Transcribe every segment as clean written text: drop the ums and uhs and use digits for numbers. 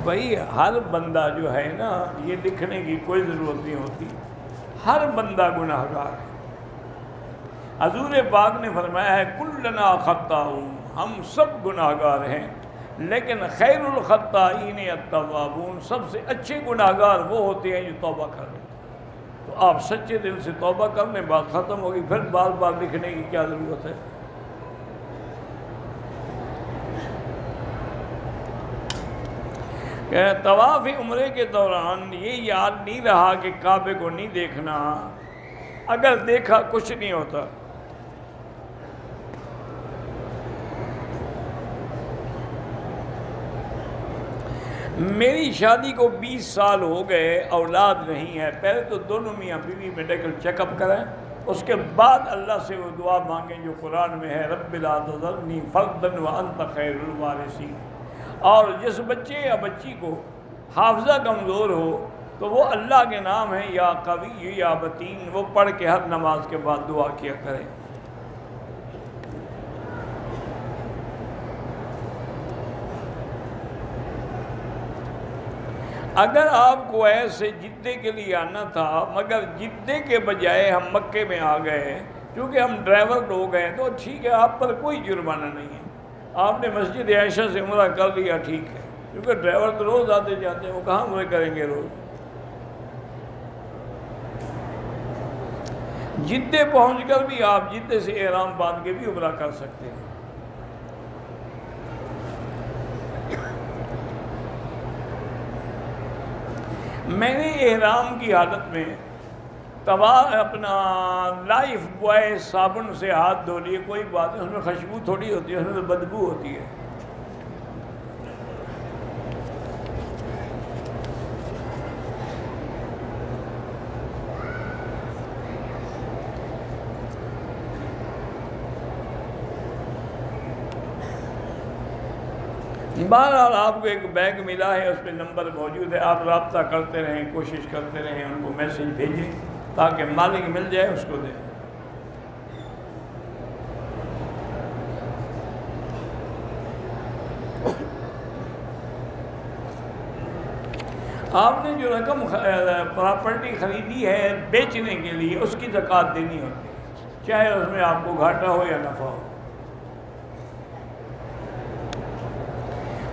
بھائی ہر بندہ جو ہے نا، یہ لکھنے کی کوئی ضرورت نہیں ہوتی، ہر بندہ گناہ گار ہے۔ حضور پاک نے فرمایا ہے کلنا خطاؤن، ہم سب گناہ گار ہیں، لیکن خیر الخطائین التوابون، سب سے اچھے گناہ گار وہ ہوتے ہیں جو توبہ کر لیتے ہیں۔ تو آپ سچے دل سے توبہ کر لیں، بات ختم ہوگی، پھر بار بار لکھنے کی کیا ضرورت ہے؟ کہ طواف عمرے کے دوران یہ یاد نہیں رہا کہ کعبے کو نہیں دیکھنا، اگر دیکھا کچھ نہیں ہوتا۔ میری شادی کو 20 سال ہو گئے، اولاد نہیں ہے، پہلے تو دونوں میاں بیوی میڈیکل چیک اپ کریں، اس کے بعد اللہ سے وہ دعا مانگیں جو قرآن میں ہے، رب لا تذرنی فردا وانت خیر الوارثین۔ اور جس بچے یا بچی کو حافظہ کمزور ہو تو وہ اللہ کے نام ہے یا قوی یا متین، وہ پڑھ کے ہر نماز کے بعد دعا کیا کریں۔ اگر آپ کو ایسے جدے کے لیے آنا تھا، مگر جدے کے بجائے ہم مکے میں آ گئے، کیونکہ ہم ڈرائیور لوگ ہیں، تو ٹھیک ہے، آپ پر کوئی جرمانہ نہیں ہے، آپ نے مسجد عائشہ سے عمرہ کر لیا، ٹھیک ہے، کیونکہ ڈرائیور تو روز آتے جاتے ہیں، وہ کہاں عمرے کریں گے روز۔ جدے پہنچ کر بھی آپ جدے سے احرام باندھ کے بھی عمرہ کر سکتے ہیں۔ میں نے احرام کی حالت میں اپنا لائف بوائے صابن سے ہاتھ دھو لیے، کوئی بات نہیں، اس میں خوشبو تھوڑی ہوتی ہے، اس میں تو بدبو ہوتی ہے۔ بہرحال آپ کو ایک بیگ ملا ہے، اس پہ نمبر موجود ہے، آپ رابطہ کرتے رہیں، کوشش کرتے رہیں، ان کو میسج بھیجیں تاکہ مالک مل جائے، اس کو دیں۔ آپ نے جو رقم پراپرٹی خریدی ہے بیچنے کے لیے، اس کی زکوٰۃ دینی ہوتی ہے، چاہے اس میں آپ کو گھاٹا ہو یا نفع ہو۔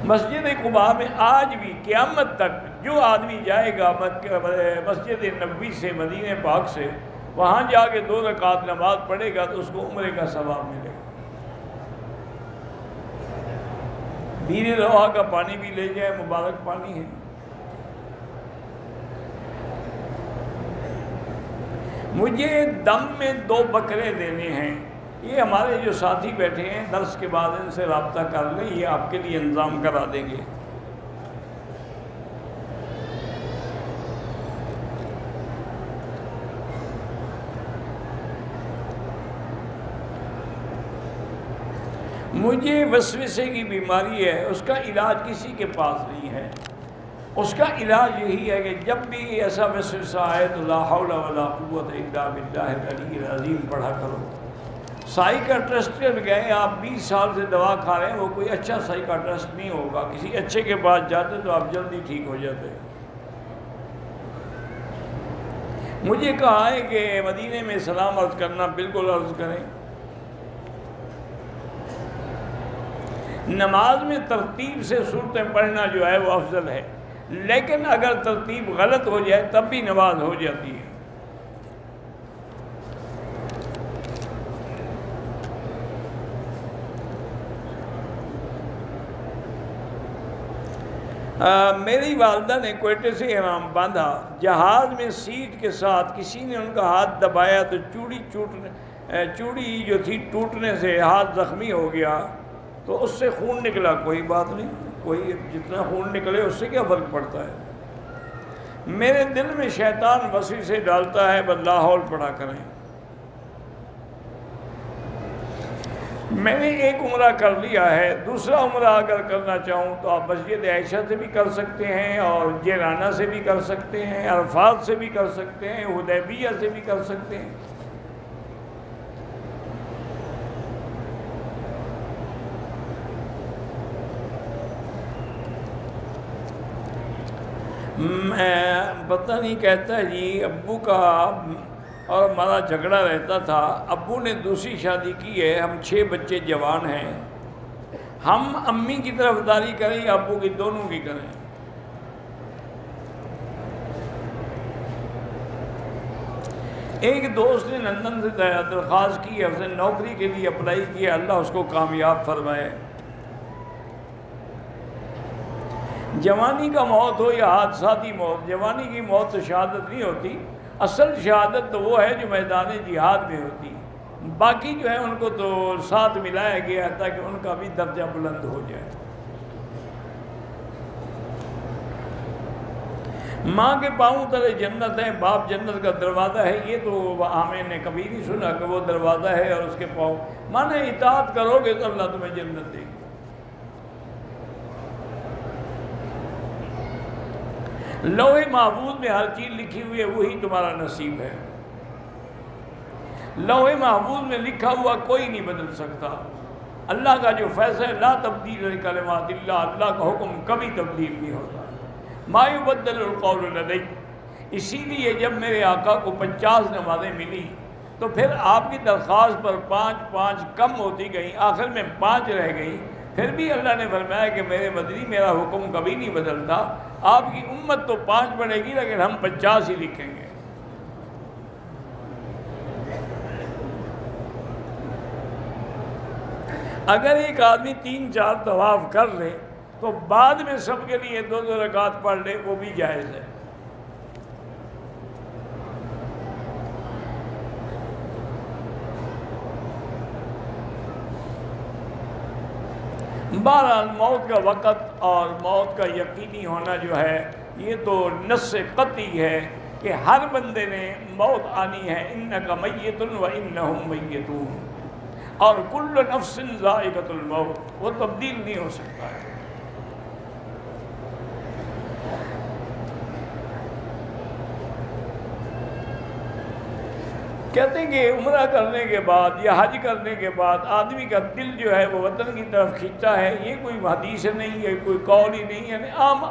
مسجد قباء میں آج بھی قیامت تک جو آدمی جائے گا مسجد نبوی سے، مدینہ پاک سے، وہاں جا کے 2 رکعت نماز پڑھے گا تو اس کو عمرے کا ثواب ملے گا۔ بیر روحہ کا پانی بھی لے جائے، مبارک پانی ہے۔ مجھے دم میں 2 بکرے دینے ہیں، یہ ہمارے جو ساتھی بیٹھے ہیں درس کے بعد ان سے رابطہ کر لیں، یہ آپ کے لیے انتظام کرا دیں گے۔ مجھے وسوسے کی بیماری ہے، اس کا علاج کسی کے پاس نہیں ہے، اس کا علاج یہی ہے کہ جب بھی ایسا وسوسہ آئے تو لا حول ولا قوت الا باللہ العلی العظیم پڑھا کرو۔ سائیکاٹرسٹ کے گئے، آپ 20 سال سے دوا کھا رہے ہیں، وہ کوئی اچھا سائیکاٹرسٹ نہیں ہوگا، کسی اچھے کے پاس جاتے تو آپ جلدی ٹھیک ہو جاتے۔ مجھے کہا ہے کہ مدینے میں سلام عرض کرنا، بالکل عرض کریں۔ نماز میں ترتیب سے صورتیں پڑھنا جو ہے وہ افضل ہے، لیکن اگر ترتیب غلط ہو جائے تب بھی نماز ہو جاتی ہے۔ میری والدہ نے کوئٹے سے احرام باندھا، جہاز میں سیٹ کے ساتھ کسی نے ان کا ہاتھ دبایا تو چوڑی جو تھی ٹوٹنے سے ہاتھ زخمی ہو گیا، تو اس سے خون نکلا، کوئی بات نہیں، کوئی جتنا خون نکلے اس سے کیا فرق پڑتا ہے۔ میرے دل میں شیطان وسوسے ڈالتا ہے، بس لا حول پڑھا کریں۔ میں نے ایک عمرہ کر لیا ہے، دوسرا عمرہ اگر کرنا چاہوں تو آپ مسجد عائشہ سے بھی کر سکتے ہیں، اور جیرانہ سے بھی کر سکتے ہیں، عرفات سے بھی کر سکتے ہیں، حدیبیہ سے بھی کر سکتے ہیں۔ میں پتہ نہیں کہتا ہے جی ابو کا اور ہمارا جھگڑا رہتا تھا، ابو نے دوسری شادی کی ہے، ہم 6 بچے جوان ہیں، ہم امی کی طرف داری کریں یا ابو کی، دونوں کی کریں؟ ایک دوست نے لندن سے درخواست کی ہے، اس نے نوکری کے لیے اپلائی کیا، اللہ اس کو کامیاب فرمائے۔ جوانی کا موت ہو یا حادثاتی موت، جوانی کی موت تو شہادت نہیں ہوتی، اصل شہادت تو وہ ہے جو میدان جہاد میں ہوتی، باقی جو ہے ان کو تو ساتھ ملایا گیا ہے تاکہ ان کا بھی درجہ بلند ہو جائے۔ ماں کے پاؤں تلے جنت ہے، باپ جنت کا دروازہ ہے، یہ تو ہمیں نے کبھی نہیں سنا کہ وہ دروازہ ہے اور اس کے پاؤں، مانے اطاعت کرو گے تو اللہ تمہیں جنت دے گی۔ لوح محفوظ میں ہر چیز لکھی ہوئی ہے، وہی تمہارا نصیب ہے۔ لوح محفوظ میں لکھا ہوا کوئی نہیں بدل سکتا، اللہ کا جو فیصلہ ہے، لا تبدیل لکلمات اللہ، اللہ کا حکم کبھی تبدیل نہیں ہوتا۔ ما یبدل القول لدی، اسی لیے جب میرے آقا کو 50 نمازیں ملی تو پھر آپ کی درخواست پر 5 کم ہوتی گئیں، آخر میں 5 رہ گئیں، پھر بھی اللہ نے فرمایا کہ میرے مدنی میرا حکم کبھی نہیں بدلتا، آپ کی امت تو 5 بڑھے گی لیکن ہم 50 ہی لکھیں گے۔ اگر ایک آدمی 3-4 طواف کر لے تو بعد میں سب کے لیے 2 رکعت پڑھ لے، وہ بھی جائز ہے۔ بہرحال موت کا وقت اور موت کا یقینی ہونا جو ہے یہ تو نص قطعی ہے کہ ہر بندے نے موت آنی ہے، انک میت و انہم میتون، اور کل نفس ذائقۃ الموت، وہ تبدیل نہیں ہو سکتا ہے۔ کہتے ہیں کہ عمرہ کرنے کے بعد یا حج کرنے کے بعد آدمی کا دل جو ہے وہ وطن کی طرف کھینچتا ہے، یہ کوئی حدیث نہیں ہے، کوئی قول ہی نہیں ہے، یعنی عام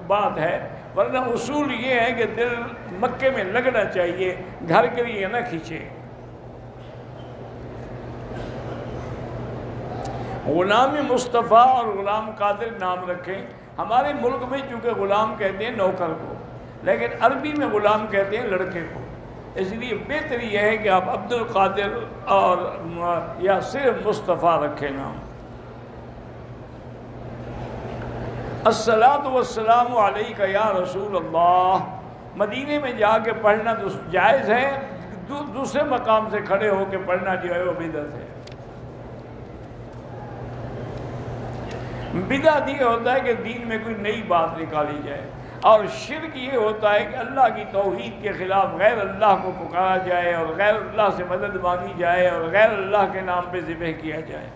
بات ہے، ورنہ اصول یہ ہے کہ دل مکے میں لگنا چاہیے، گھر کے لیے نہ کھینچے۔ غلام مصطفیٰ اور غلام قادر نام رکھیں، ہمارے ملک میں چونکہ غلام کہتے ہیں نوکر کو، لیکن عربی میں غلام کہتے ہیں لڑکے کو، اس لیے بہتر یہ ہے کہ آپ عبد القادر اور یا صرف مصطفیٰ رکھیں نام۔ الصلاۃ والسلام علیک یا رسول اللہ، مدینے میں جا کے پڑھنا تو جائز ہے، دوسرے مقام سے کھڑے ہو کے پڑھنا جو ہے وہ بدعت ہے۔ بدعت یہ ہوتا ہے کہ دین میں کوئی نئی بات نکالی جائے، اور شرک یہ ہوتا ہے کہ اللہ کی توحید کے خلاف غیر اللہ کو پکارا جائے اور غیر اللہ سے مدد مانگی جائے اور غیر اللہ کے نام پہ ذبح کیا جائے۔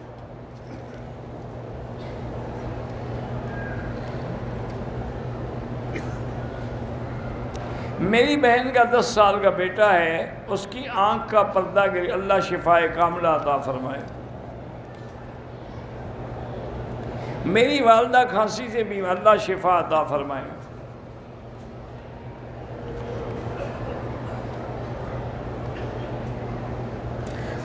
میری بہن کا 10 سال کا بیٹا ہے، اس کی آنکھ کا پردہ گر، اللہ شفائے کاملہ عطا فرمائے۔ میری والدہ کھانسی سے بھی، اللہ شفا عطا فرمائے۔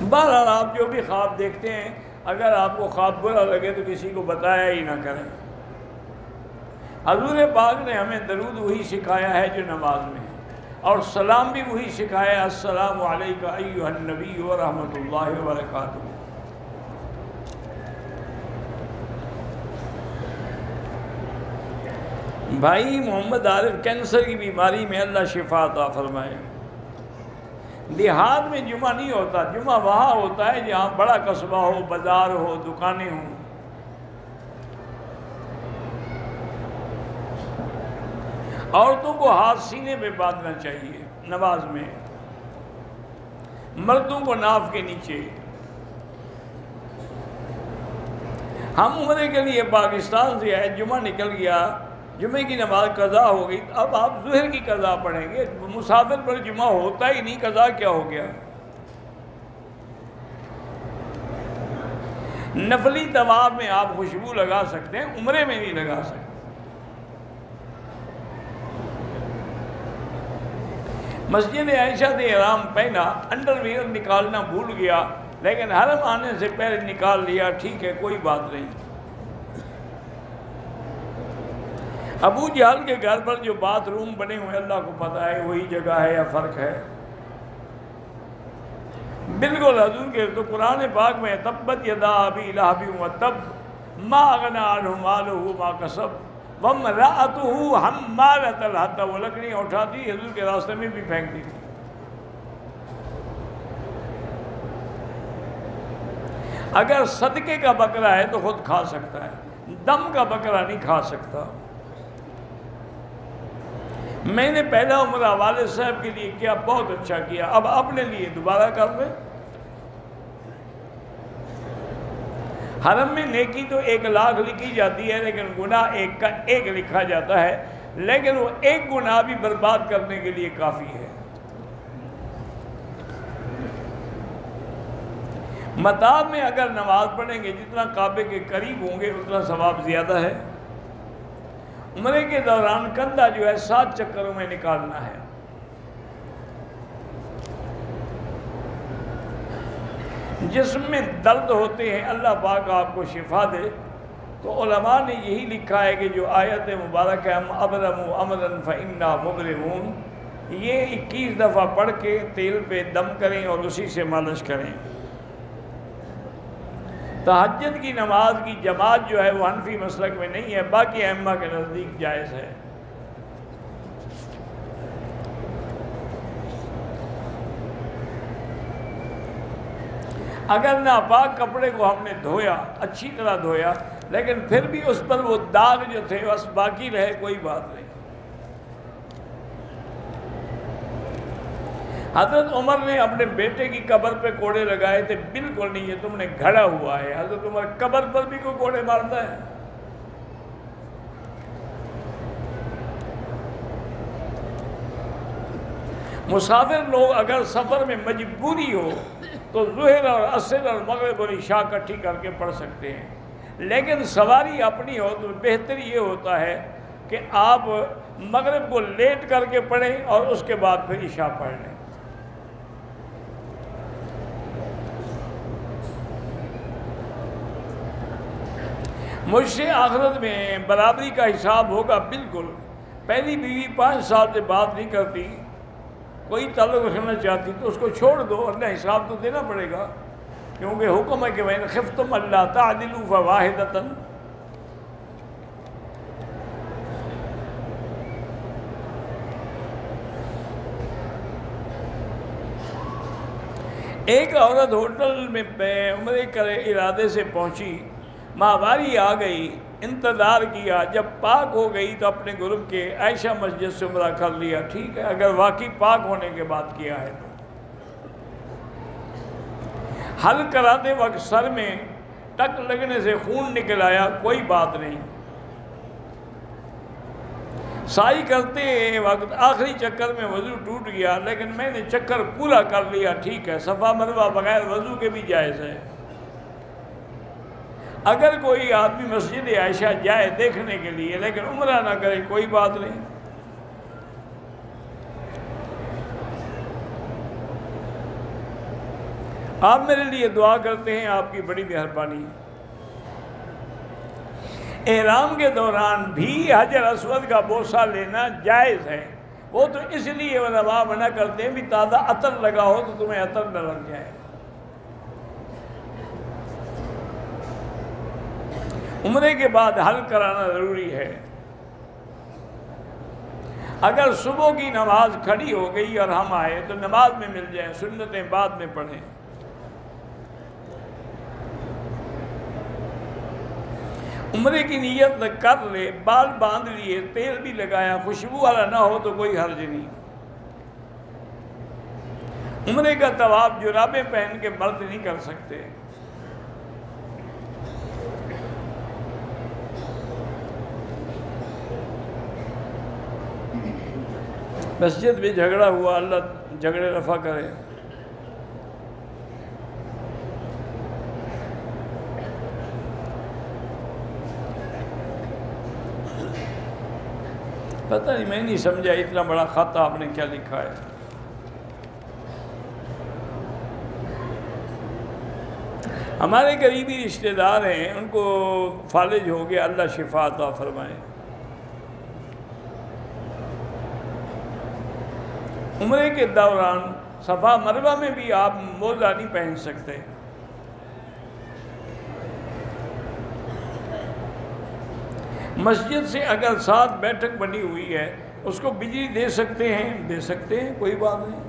بہرحال آپ جو بھی خواب دیکھتے ہیں، اگر آپ کو خواب برا لگے تو کسی کو بتایا ہی نہ کریں۔ حضور پاک نے ہمیں درود وہی سکھایا ہے جو نماز میں ہے، اور سلام بھی وہی سکھایا ہے، السلام علیکم ایھا النبی ورحمۃ اللہ وبرکاتہ۔ بھائی محمد عارف کینسر کی بیماری میں اللہ شفا عطا فرمائے۔ دیہات میں جمعہ نہیں ہوتا، جمعہ وہاں ہوتا ہے جہاں بڑا قصبہ ہو، بازار ہو، دکانیں ہوں۔ عورتوں کو ہاتھ سینے پہ باندھنا چاہیے نماز میں، مردوں کو ناف کے نیچے۔ ہم عمرے کے لیے پاکستان سے آئے، جمعہ نکل گیا، جمعے کی نماز قضا ہو گئی، اب آپ ظہر کی قضا پڑھیں گے، مسافر پر جمعہ ہوتا ہی نہیں، قضا کیا ہو گیا؟ نفلی طواف میں آپ خوشبو لگا سکتے ہیں، عمرے میں نہیں لگا سکتے۔ مسجد عائشہ سے احرام پہنا، انڈر ویئر نکالنا بھول گیا، لیکن حرم آنے سے پہلے نکال لیا، ٹھیک ہے، کوئی بات نہیں۔ ابو جہل کے گھر پر جو باتھ روم بنے ہوئے اللہ کو پتہ ہے وہی جگہ ہے یا فرق ہے؟ بالکل حضور کے تو قرآن پاک میں تبت یدا ابی لہب وتب ما اغنی عنہ مالہ ما کسب وامرأتہ حمالۃ الحطب، وہ لکڑیاں اٹھاتی حضور کے راستے میں بھی پھینکتی تھی۔ اگر صدقے کا بکرا ہے تو خود کھا سکتا ہے، دم کا بکرا نہیں کھا سکتا۔ میں نے پہلا عمرہ والد صاحب کے لیے کیا، بہت اچھا کیا، اب اپنے لیے دوبارہ کر لیں۔ حرم میں نیکی تو 1,00,000 لکھی جاتی ہے، لیکن گناہ ایک کا ایک لکھا جاتا ہے، لیکن وہ ایک گناہ بھی برباد کرنے کے لیے کافی ہے۔ مطاب میں اگر نماز پڑھیں گے جتنا کعبے کے قریب ہوں گے اتنا ثواب زیادہ ہے۔ عمرے کے دوران کندھا جو ہے 7 چکروں میں نکالنا ہے۔ جسم میں درد ہوتے ہیں، اللہ پاک آپ کو شفا دے، تو علماء نے یہی لکھا ہے کہ جو آیت مبارک ہے ہم ابرموا امرا فإنا مبرمون، یہ 21 دفعہ پڑھ کے تیل پہ دم کریں اور اسی سے مالش کریں۔ تہجد کی نماز کی جماعت جو ہے وہ حنفی مسلک میں نہیں ہے، باقی ائمہ کے نزدیک جائز ہے۔ اگر ناپاک کپڑے کو ہم نے دھویا، اچھی طرح دھویا، لیکن پھر بھی اس پر وہ داغ جو تھے بس باقی رہے، کوئی بات نہیں۔ حضرت عمر نے اپنے بیٹے کی قبر پہ کوڑے لگائے تھے، بالکل نہیں، یہ تم نے گھڑا ہوا ہے۔ حضرت عمر قبر پر بھی کوئی کوڑے مارتا ہے؟ مسافر لوگ اگر سفر میں مجبوری ہو تو ظہر اور عصر اور مغرب اور عشاء اکٹھی کر کے پڑھ سکتے ہیں، لیکن سواری اپنی ہو تو بہتر یہ ہوتا ہے کہ آپ مغرب کو لیٹ کر کے پڑھیں اور اس کے بعد پھر عشاء پڑھ لیں۔ مجھ سے آخرت میں برابری کا حساب ہوگا، بالکل۔ پہلی بیوی 5 سال سے بات نہیں کرتی، کوئی تعلق رکھنا چاہتی تو اس کو چھوڑ دو، اللہ حساب تو دینا پڑے گا، کیونکہ حکم ہے کہ وَإِنْ خِفْتُمْ أَلَّا تَعْدِلُوا فَوَاحِدَةً۔ ایک عورت ہوٹل میں عمرے کے ارادے سے پہنچی، ماہواری آ گئی، انتظار کیا، جب پاک ہو گئی تو اپنے گروپ کے عائشہ مسجد سے عمرہ کر لیا، ٹھیک ہے، اگر واقعی پاک ہونے کے بعد کیا ہے تو۔ حل کراتے وقت سر میں ٹک لگنے سے خون نکل آیا، کوئی بات نہیں۔ سائی کرتے وقت آخری چکر میں وضو ٹوٹ گیا، لیکن میں نے چکر پورا کر لیا، ٹھیک ہے، صفا مروہ بغیر وضو کے بھی جائز ہے۔ اگر کوئی آدمی مسجد عائشہ جائے دیکھنے کے لیے لیکن عمرہ نہ کرے، کوئی بات نہیں۔ آپ میرے لیے دعا کرتے ہیں، آپ کی بڑی مہربانی۔ احرام کے دوران بھی حجر اسود کا بوسہ لینا جائز ہے، وہ تو اس لیے علماء منع کرتے ہیں بھی تازہ عطر لگا ہو تو تمہیں عطر نہ لگ جائے۔ عمرے کے بعد حل کرانا ضروری ہے۔ اگر صبح کی نماز کھڑی ہو گئی اور ہم آئے تو نماز میں مل جائیں، سنتیں بعد میں پڑھیں۔ عمرے کی نیت کر لے، بال باندھ لیے، تیل بھی لگایا، خوشبو والا نہ ہو تو کوئی حرج نہیں۔ عمرے کا طواف جرابیں پہن کے مرد نہیں کر سکتے۔ مسجد میں جھگڑا ہوا، اللہ جھگڑے رفع کرے۔ پتہ نہیں، میں نہیں سمجھا اتنا بڑا خط آپ نے کیا لکھا ہے۔ ہمارے قریبی رشتہ دار ہیں، ان کو فالج ہو گیا، اللہ شفا عطا فرمائے۔ عمرے کے دوران صفا مروہ میں بھی آپ موزہ نہیں پہن سکتے۔ مسجد سے اگر ساتھ بیٹھک بنی ہوئی ہے اس کو بجلی دے سکتے ہیں، کوئی بات نہیں۔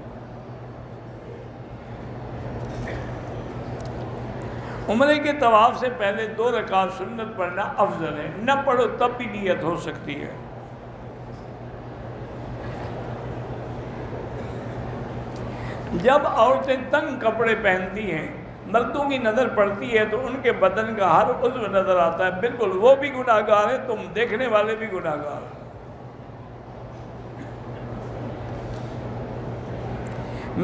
عمرے کے طواف سے پہلے 2 رکعت سنت پڑھنا افضل ہے، نہ پڑھو تب بھی نیت ہو سکتی ہے۔ جب عورتیں تنگ کپڑے پہنتی ہیں، مردوں کی نظر پڑتی ہے تو ان کے بدن کا ہر عضو نظر آتا ہے، بالکل وہ بھی گناہ گار ہے، تم دیکھنے والے بھی گناہ گار ہیں۔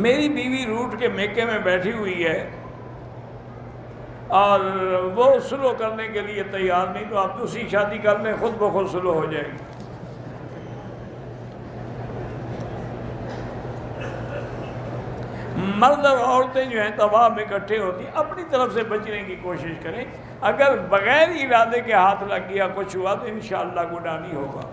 میری بیوی روٹ کے میکے میں بیٹھی ہوئی ہے اور وہ سلو کرنے کے لیے تیار نہیں، تو آپ دوسری شادی کر لیں، خود بخود سلو ہو جائے گی۔ مرد اور عورتیں جو ہیں طواف میں اکٹھے ہوتی ہیں، اپنی طرف سے بچنے کی کوشش کریں، اگر بغیر ارادے کے ہاتھ لگ گیا کچھ ہوا تو انشاءاللہ گناہ نہیں ہوگا۔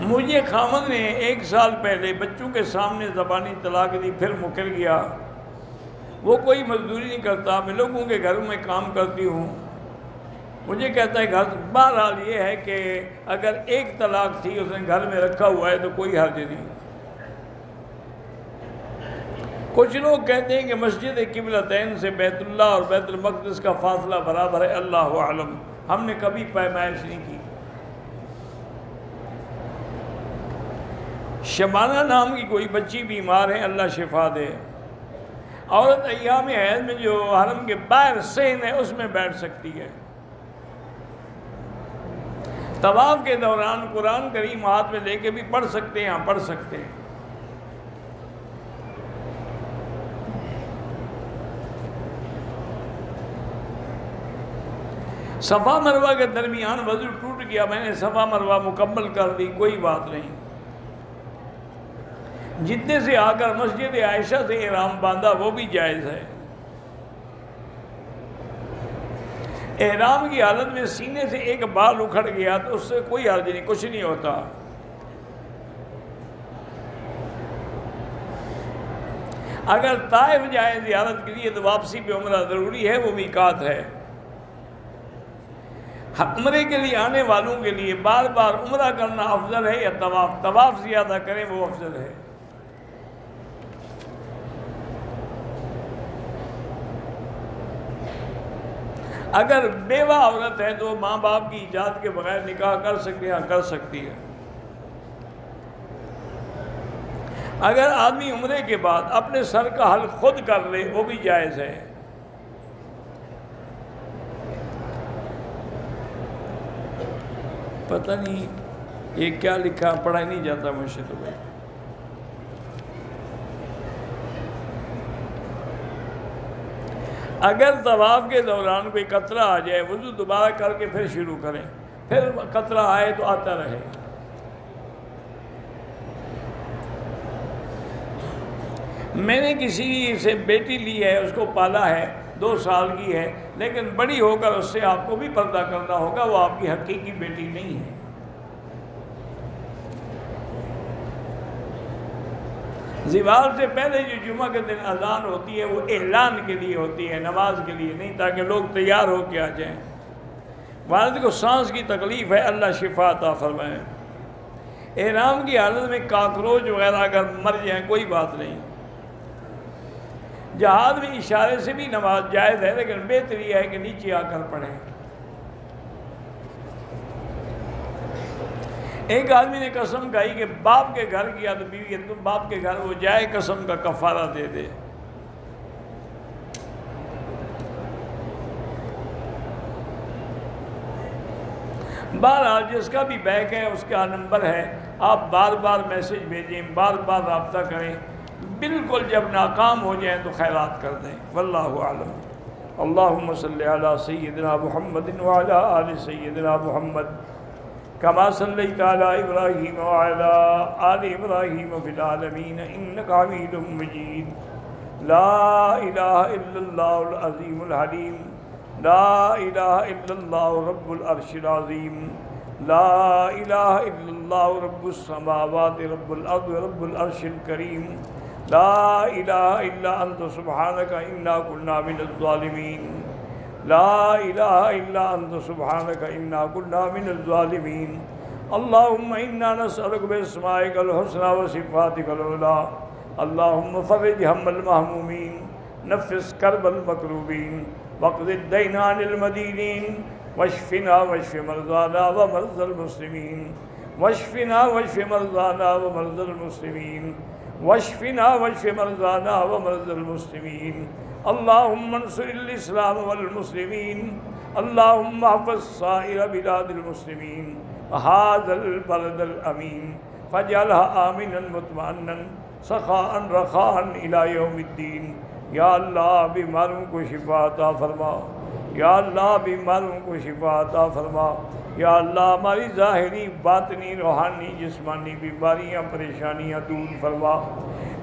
مجھے خامد نے 1 سال پہلے بچوں کے سامنے زبانی طلاق دی، پھر مکر گیا۔ وہ کوئی مزدوری نہیں کرتا، میں لوگوں کے گھروں میں کام کرتی ہوں، مجھے کہتا ہے گھر، بہرحال یہ ہے کہ اگر 1 طلاق تھی اس نے گھر میں رکھا ہوا ہے تو کوئی حرج نہیں۔ کچھ لوگ کہتے ہیں کہ مسجد قبلتین سے بیت اللہ اور بیت المقدس کا فاصلہ برابر ہے، اللہ اعلم، ہم نے کبھی پیمائش نہیں کی۔ شبانہ نام کی کوئی بچی بیمار ہے، اللہ شفا دے۔ عورت ایام حیض میں جو حرم کے باہر صحن ہے اس میں بیٹھ سکتی ہے۔ طواف کے دوران قرآن کریم ہاتھ میں لے کے بھی پڑھ سکتے ہیں، ہاں پڑھ سکتے ہیں۔ صفا مروہ کے درمیان وضو ٹوٹ گیا، میں نے صفا مروہ مکمل کر دی، کوئی بات نہیں۔ جدے سے آ کر مسجد عائشہ سے احرام باندھا، وہ بھی جائز ہے۔ احرام کی حالت میں سینے سے ایک بال اکھڑ گیا تو اس سے کوئی حرج نہیں، کچھ نہیں ہوتا۔ اگر طائف جائے زیارت کے لیے تو واپسی پہ عمرہ ضروری ہے، وہ میقات ہے۔ عمرے کے لیے آنے والوں کے لیے بار بار عمرہ کرنا افضل ہے یا طواف زیادہ کریں وہ افضل ہے۔ اگر بیوہ عورت ہے تو ماں باپ کی اجازت کے بغیر نکاح کر سکتے ہیں، کر سکتی ہے۔ اگر آدمی عمرے کے بعد اپنے سر کا حل خود کر لے وہ بھی جائز ہے۔ پتہ نہیں یہ کیا لکھا، پڑھا نہیں جاتا مجھ سے تو بھائی۔ اگر طواف کے دوران کوئی قطرہ آ جائے وضو دوبارہ کر کے پھر شروع کریں، پھر قطرہ آئے تو آتا رہے۔ میں نے کسی سے بیٹی لی ہے، اس کو پالا ہے، 2 سال کی ہے، لیکن بڑی ہو کر اس سے آپ کو بھی پردہ کرنا ہوگا، وہ آپ کی حقیقی بیٹی نہیں ہے۔ زوال سے پہلے جو جمعہ کے دن اذان ہوتی ہے وہ اعلان کے لیے ہوتی ہے، نماز کے لیے نہیں، تاکہ لوگ تیار ہو کے آ جائیں۔ والد کو سانس کی تکلیف ہے، اللہ شفا عطا فرمائے۔ احرام کی حالت میں کاکروچ وغیرہ اگر مر جائیں کوئی بات نہیں۔ جہاد میں اشارے سے بھی نماز جائز ہے، لیکن بہتر یہ ہے کہ نیچے آ کر پڑھیں۔ ایک آدمی نے قسم کھائی کہ باپ کے گھر گیا تو بیوی تم باپ کے گھر وہ جائے قسم کا کفارہ دے دے۔ بہرحال جس کا بھی بیک ہے اس کا نمبر ہے، آپ بار بار میسج بھیجیں، بار بار رابطہ کریں، بالکل جب ناکام ہو جائیں تو خیرات کر دیں۔ واللہ اعلم۔ اللہم صلی علی سیدنا محمد وعلی آل سیدنا محمد كما صليت على إبراهيم وعلى آل إبراهيم في العالمين إنك حميد مجيد. لا إله إلا الله العظيم الحليم. لا إله إلا الله رب العرش العظيم. لا إله إلا الله رب السماوات رب الأرض رب العرش الكريم. لا إله إلا أنت سبحانك إنا كنا من الظالمين. لا إله إلا أنت سبحانك إنا كنا من الظالمين. اللهم إنا نسألك بأسمائك الحسنى وصفاتك العلى. اللهم فرج هم المهمومين، نفس كرب المكروبين، واقض الدين عن المدينين، واشفنا واشف مرضانا ومرضى المسلمين. واشفنا واشف مرضانا ومرضى المسلمين. واشفنا واشف مرضانا ومرضى المسلمين. اللهم انصر الإسلام والمسلمين. اللهم احفظ سائر بلاد المسلمين وهذا البلد الأمين، فاجعلها آمنا مطمئنا سخاء رخاء إلى يوم الدين. یا اللہ بیماروں کو شفا عطا فرما. یا اللہ بیماروں کو شفا عطا فرما. یا اللہ ہماری ظاہری باطنی روحانی جسمانی بیماریاں پریشانیاں دور فرما.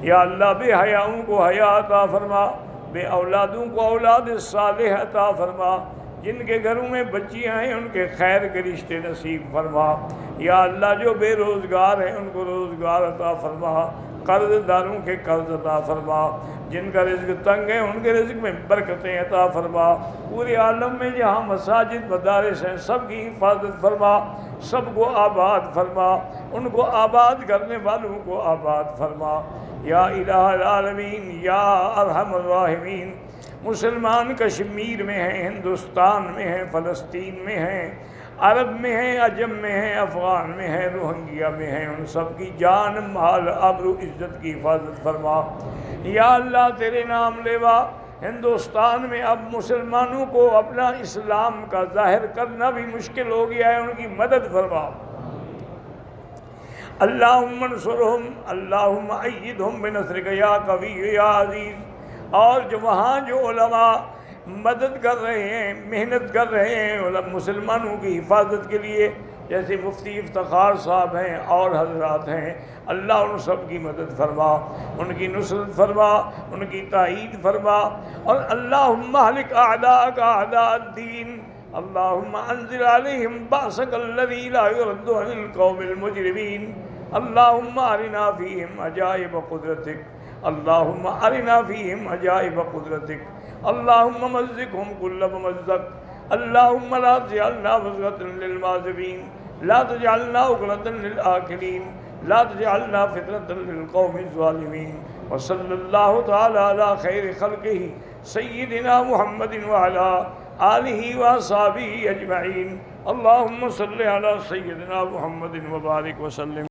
یا اللہ بے حیاؤں کو حیا عطا فرما. بے اولادوں کو اولاد صالح عطا فرما. جن کے گھروں میں بچیاں ہیں ان کے خیر کے رشتے نصیب فرما. یا اللہ جو بے روزگار ہیں ان کو روزگار عطا فرما. قرض داروں کے قرض عطا فرما. جن کا رزق تنگ ہے ان کے رزق میں برکتیں عطا فرما. پورے عالم میں جہاں مساجد مدارس ہیں سب کی حفاظت فرما. سب کو آباد فرما. ان کو آباد کرنے والوں کو آباد فرما. یا الہ العالمین یا ارحم الراحمین. مسلمان کشمیر میں ہیں، ہندوستان میں ہیں، فلسطین میں ہیں، عرب میں ہیں، عجم میں ہیں، افغان میں ہیں، روہنگیا میں ہیں، ان سب کی جان مال آبرو عزت کی حفاظت فرما. یا اللہ تیرے نام لیوا ہندوستان میں اب مسلمانوں کو اپنا اسلام کا ظاہر کرنا بھی مشکل ہو گیا ہے، ان کی مدد فرما. اللہم انصرہم، اللہم ایدہم بنصرک یا قوی یا عزیز. اور جو وہاں جو علماء مدد کر رہے ہیں، محنت کر رہے ہیں مسلمانوں کی حفاظت کے لیے، جیسے مفتی افتخار صاحب ہیں اور حضرات ہیں، اللہ ان سب کی مدد فرما، ان کی نصرت فرما، ان کی تائید فرما. اور اللہم اہلک اعداءک اعداء الدین. اللہم انزل علیہم بأسک الذی لا یرد عن القوم المجرمین. اللہم ارنا فیہم عجائب قدرتک. اللہم ارنا فیہم عجائب قدرتک. اللہم مزقہم کل ممزق. اللہم لا تجعلنا وزغة للمعذبین. لا تجعلنا عقلة للآکلین. لا تجعلنا فتنة للقوم الظالمین. وصلی اللہ تعالی علی خیر خلقہ سیدنا محمد وعلی آلہ وصحبہ اجمعین. اللہم صلی علی سیدنا محمد وبارک وسلم.